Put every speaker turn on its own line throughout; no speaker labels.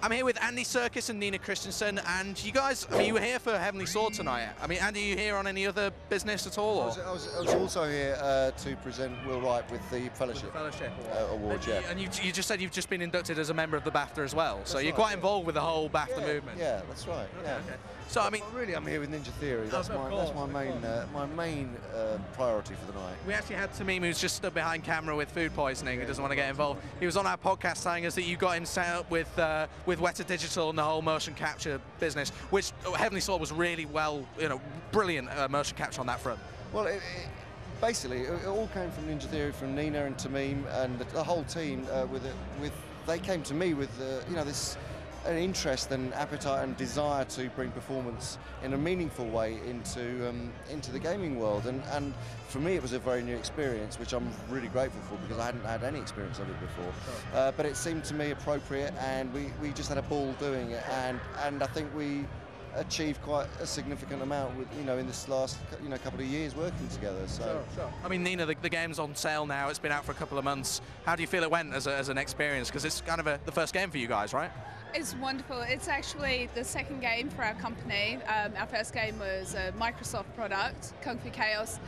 I'm here with Andy Serkis and Nina Kristensen, and you guys, I mean, you were here for Heavenly Sword tonight. I mean, Andy, are you here on any other business at all?
I was also here to present Will Wright with the Fellowship, Award.
And you just said you've just been inducted as a member of the Bafta as well, so
That's
you're
right,
quite involved with the whole Bafta movement.
Yeah, that's right. Okay.
So I mean,
really, I'm here with Ninja Theory. That's my main priority for the night.
We actually had Tamim, who's just stood behind camera with food poisoning, who doesn't want to get involved. He was on our podcast telling us that you got him set up with Weta Digital and the whole motion capture business, which Heavenly Sword was really well, brilliant motion capture on that front.
Well, basically, it all came from Ninja Theory, from Nina and Tamim and the whole team. They came to me with this an interest and appetite and desire to bring performance in a meaningful way into the gaming world, and for me it was a very new experience, which I'm really grateful for because I hadn't had any experience of it before. But it seemed to me appropriate, and we just had a ball doing it, and I think we achieved quite a significant amount with in this last couple of years working together. So
sure. I mean, Nina, the game's on sale now. It's been out for a couple of months. How do you feel it went as an experience? Because it's kind of the first game for you guys, right?
It's wonderful. It's actually the second game for our company. Our first game was a Microsoft product, Kung Fu Chaos,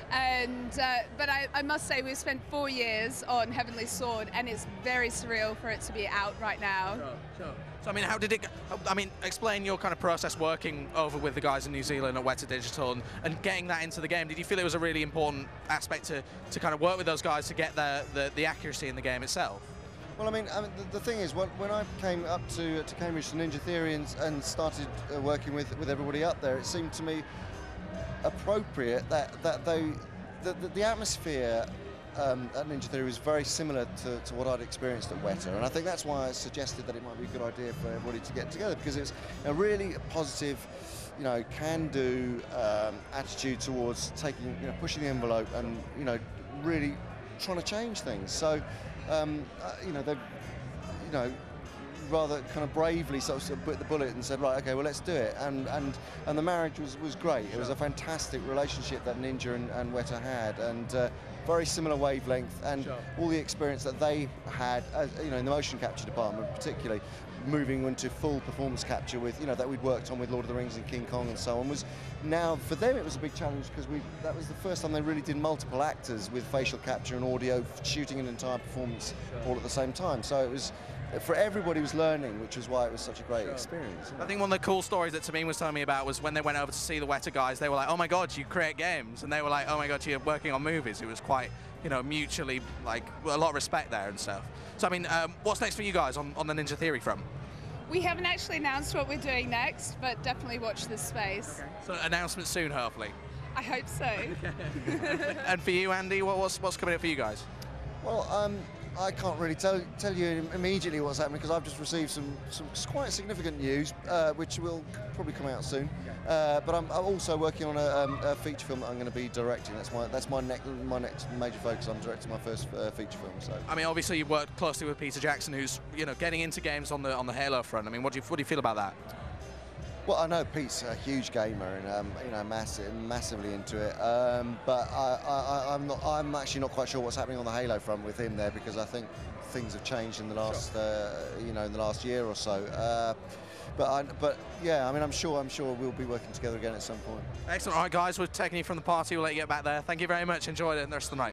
but I must say we've spent 4 years on Heavenly Sword, and it's very surreal for it to be out right now.
Sure. So I mean, how did it? I mean, explain your kind of process working over with the guys in New Zealand at Weta Digital and getting that into the game. Did you feel it was a really important aspect to kind of work with those guys to get the accuracy in the game itself?
Well, I mean, the thing is, when I came up to Cambridge to Ninja Theory and started working with everybody up there, it seemed to me appropriate that the atmosphere at Ninja Theory was very similar to what I'd experienced at Weta, and I think that's why I suggested that it might be a good idea for everybody to get together, because it's a really positive, can-do attitude towards taking, pushing the envelope and really trying to change things. So they've rather kind of bravely sort of bit the bullet and said, right, okay, well, let's do it. And the marriage was great. It was a fantastic relationship that Ninja and Weta had, and very similar wavelength, and all the experience that they had, in the motion capture department, particularly moving into full performance capture with, that we'd worked on with Lord of the Rings and King Kong and so on, was now, for them it was a big challenge, because that was the first time they really did multiple actors with facial capture and audio, shooting an entire performance all at the same time. So it was, for everybody was learning, which is why it was such a great experience.
I think one of the cool stories that Tamim was telling me about was when they went over to see the Weta guys, they were like, oh my god, you create games, and they were like, oh my god, you're working on movies. It was quite, mutually, like, a lot of respect there and stuff. So I mean, what's next for you guys on the Ninja Theory front?
We haven't actually announced what we're doing next, but definitely watch this space.
Okay. So announcement soon, hopefully.
I hope so.
And for you, Andy, what's coming up for you guys?
Well, I can't really tell you immediately what's happening, because I've just received some quite significant news, which will probably come out soon. But I'm also working on a feature film that I'm going to be directing. That's my next major focus. I'm directing my first feature film. So
I mean, obviously you worked closely with Peter Jackson, who's getting into games on the Halo front. I mean, what do you feel about that?
Well, I know Pete's a huge gamer and massively into it. But I'm actually not quite sure what's happening on the Halo front with him there, because I think things have changed in the last in the last year or so. But yeah, I mean, I'm sure we'll be working together again at some point.
Excellent. All right, guys, we're taking you from the party. We'll let you get back there. Thank you very much. Enjoy it the rest of the night.